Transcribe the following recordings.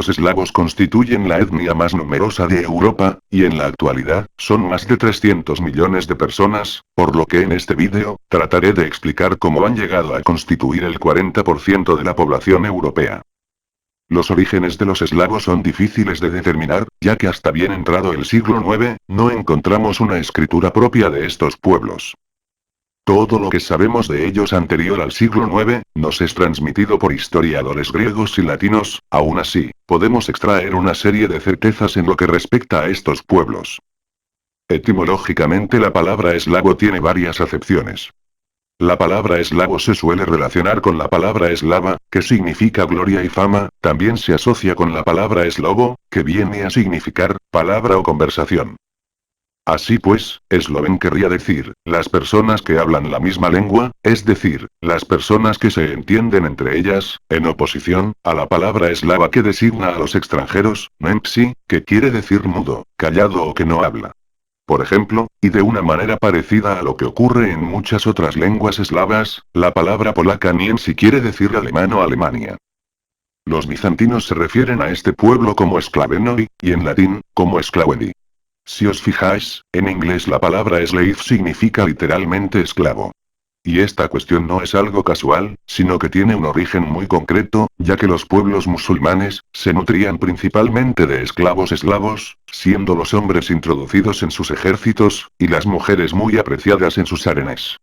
Los eslavos constituyen la etnia más numerosa de Europa, y en la actualidad, son más de 300 millones de personas, por lo que en este vídeo, trataré de explicar cómo han llegado a constituir el 40% de la población europea. Los orígenes de los eslavos son difíciles de determinar, ya que hasta bien entrado el siglo IX, no encontramos una escritura propia de estos pueblos. Todo lo que sabemos de ellos anterior al siglo IX, nos es transmitido por historiadores griegos y latinos, aún así, podemos extraer una serie de certezas en lo que respecta a estos pueblos. Etimológicamente la palabra eslavo tiene varias acepciones. La palabra eslavo se suele relacionar con la palabra eslava, que significa gloria y fama, también se asocia con la palabra eslovo, que viene a significar palabra o conversación. Así pues, esloven querría decir, las personas que hablan la misma lengua, es decir, las personas que se entienden entre ellas, en oposición, a la palabra eslava que designa a los extranjeros, nempsi, que quiere decir mudo, callado o que no habla. Por ejemplo, y de una manera parecida a lo que ocurre en muchas otras lenguas eslavas, la palabra polaca niemsi quiere decir alemán o Alemania. Los bizantinos se refieren a este pueblo como esklavenoi, y en latín, como esclavedi. Si os fijáis, en inglés la palabra slave significa literalmente esclavo. Y esta cuestión no es algo casual, sino que tiene un origen muy concreto, ya que los pueblos musulmanes, se nutrían principalmente de esclavos eslavos, siendo los hombres introducidos en sus ejércitos, y las mujeres muy apreciadas en sus harenes.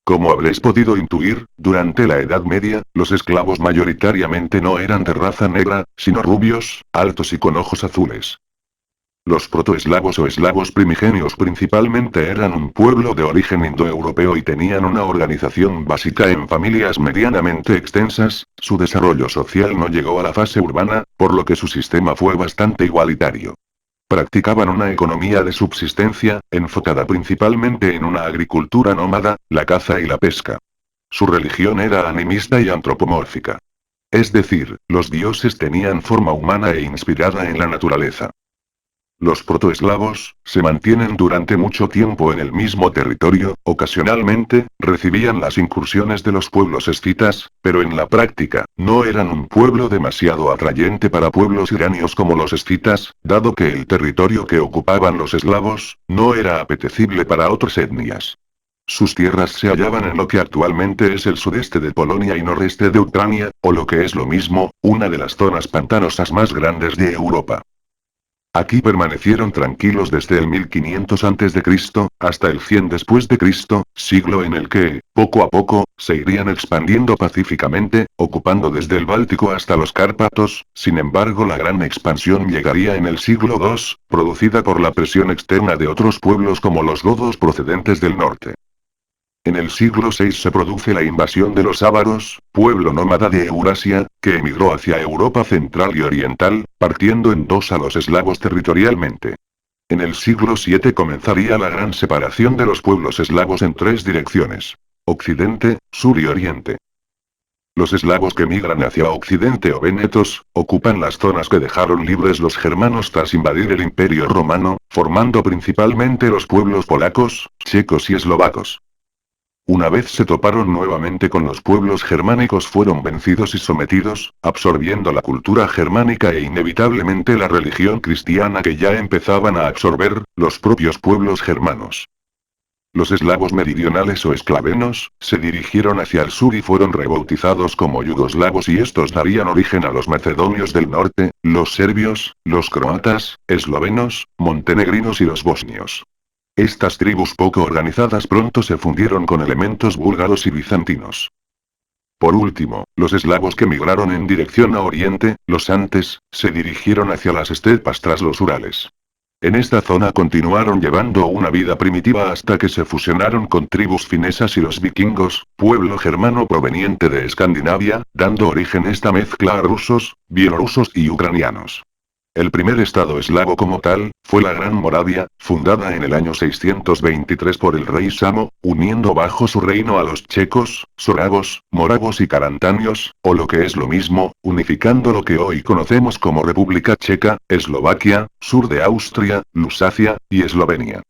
Como habréis podido intuir, durante la Edad Media, los esclavos mayoritariamente no eran de raza negra, sino rubios, altos y con ojos azules. Los protoeslavos o eslavos primigenios principalmente eran un pueblo de origen indoeuropeo y tenían una organización básica en familias medianamente extensas, su desarrollo social no llegó a la fase urbana, por lo que su sistema fue bastante igualitario. Practicaban una economía de subsistencia, enfocada principalmente en una agricultura nómada, la caza y la pesca. Su religión era animista y antropomórfica. Es decir, los dioses tenían forma humana e inspirada en la naturaleza. Los protoeslavos, se mantienen durante mucho tiempo en el mismo territorio, ocasionalmente, recibían las incursiones de los pueblos escitas, pero en la práctica, no eran un pueblo demasiado atrayente para pueblos iranios como los escitas, dado que el territorio que ocupaban los eslavos, no era apetecible para otras etnias. Sus tierras se hallaban en lo que actualmente es el sudeste de Polonia y noreste de Ucrania, o lo que es lo mismo, una de las zonas pantanosas más grandes de Europa. Aquí permanecieron tranquilos desde el 1500 a.C., hasta el 100 después de Cristo, siglo en el que, poco a poco, se irían expandiendo pacíficamente, ocupando desde el Báltico hasta los Cárpatos. Sin embargo, la gran expansión llegaría en el siglo II, producida por la presión externa de otros pueblos como los godos procedentes del norte. En el siglo VI se produce la invasión de los ávaros, pueblo nómada de Eurasia, que emigró hacia Europa central y oriental, partiendo en dos a los eslavos territorialmente. En el siglo VII comenzaría la gran separación de los pueblos eslavos en tres direcciones: occidente, sur y oriente. Los eslavos que migran hacia occidente o vénetos, ocupan las zonas que dejaron libres los germanos tras invadir el Imperio Romano, formando principalmente los pueblos polacos, checos y eslovacos. Una vez se toparon nuevamente con los pueblos germánicos, fueron vencidos y sometidos, absorbiendo la cultura germánica e inevitablemente la religión cristiana que ya empezaban a absorber los propios pueblos germanos. Los eslavos meridionales o esclavenos, se dirigieron hacia el sur y fueron rebautizados como yugoslavos, y estos darían origen a los macedonios del norte, los serbios, los croatas, eslovenos, montenegrinos y los bosnios. Estas tribus poco organizadas pronto se fundieron con elementos búlgaros y bizantinos. Por último, los eslavos que migraron en dirección a oriente, los antes, se dirigieron hacia las estepas tras los Urales. En esta zona continuaron llevando una vida primitiva hasta que se fusionaron con tribus finesas y los vikingos, pueblo germano proveniente de Escandinavia, dando origen esta mezcla a rusos, bielorrusos y ucranianos. El primer estado eslavo como tal, fue la Gran Moravia, fundada en el año 623 por el rey Samo, uniendo bajo su reino a los checos, soravos, moravos y carantanios, o lo que es lo mismo, unificando lo que hoy conocemos como República Checa, Eslovaquia, sur de Austria, Lusacia, y Eslovenia.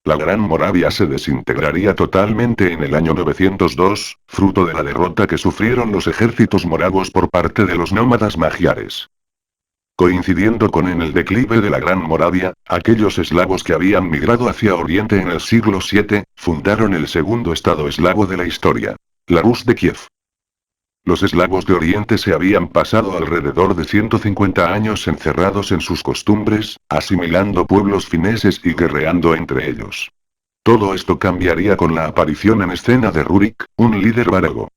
La Gran Moravia se desintegraría totalmente en el año 902, fruto de la derrota que sufrieron los ejércitos moravos por parte de los nómadas magiares. Coincidiendo con en el declive de la Gran Moravia, aquellos eslavos que habían migrado hacia Oriente en el siglo VII, fundaron el segundo estado eslavo de la historia. La Rus de Kiev. Los eslavos de Oriente se habían pasado alrededor de 150 años encerrados en sus costumbres, asimilando pueblos fineses y guerreando entre ellos. Todo esto cambiaría con la aparición en escena de Rurik, un líder varego.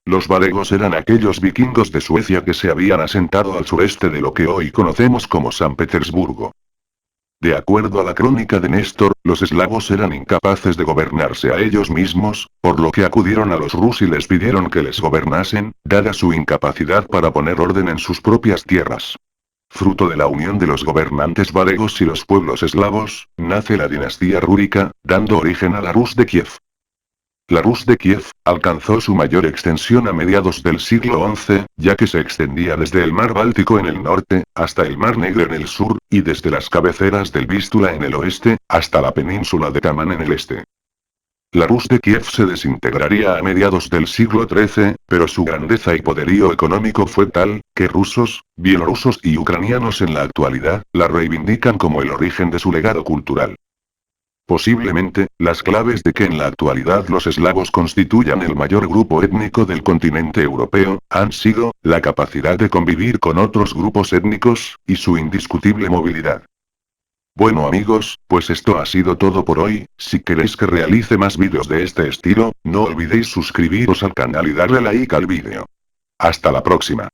Los varegos eran aquellos vikingos de Suecia que se habían asentado al sureste de lo que hoy conocemos como San Petersburgo. De acuerdo a la crónica de Néstor, los eslavos eran incapaces de gobernarse a ellos mismos, por lo que acudieron a los rus y les pidieron que les gobernasen, dada su incapacidad para poner orden en sus propias tierras. Fruto de la unión de los gobernantes varegos y los pueblos eslavos, nace la dinastía rúrica, dando origen a la Rus de Kiev. La Rus de Kiev alcanzó su mayor extensión a mediados del siglo XI, ya que se extendía desde el mar Báltico en el norte, hasta el mar Negro en el sur, y desde las cabeceras del Vístula en el oeste, hasta la península de Kamán en el este. La Rus de Kiev se desintegraría a mediados del siglo XIII, pero su grandeza y poderío económico fue tal, que rusos, bielorrusos y ucranianos en la actualidad, la reivindican como el origen de su legado cultural. Posiblemente, las claves de que en la actualidad los eslavos constituyan el mayor grupo étnico del continente europeo, han sido, la capacidad de convivir con otros grupos étnicos, y su indiscutible movilidad. Bueno amigos, pues esto ha sido todo por hoy. Si queréis que realice más vídeos de este estilo, no olvidéis suscribiros al canal y darle like al vídeo. Hasta la próxima.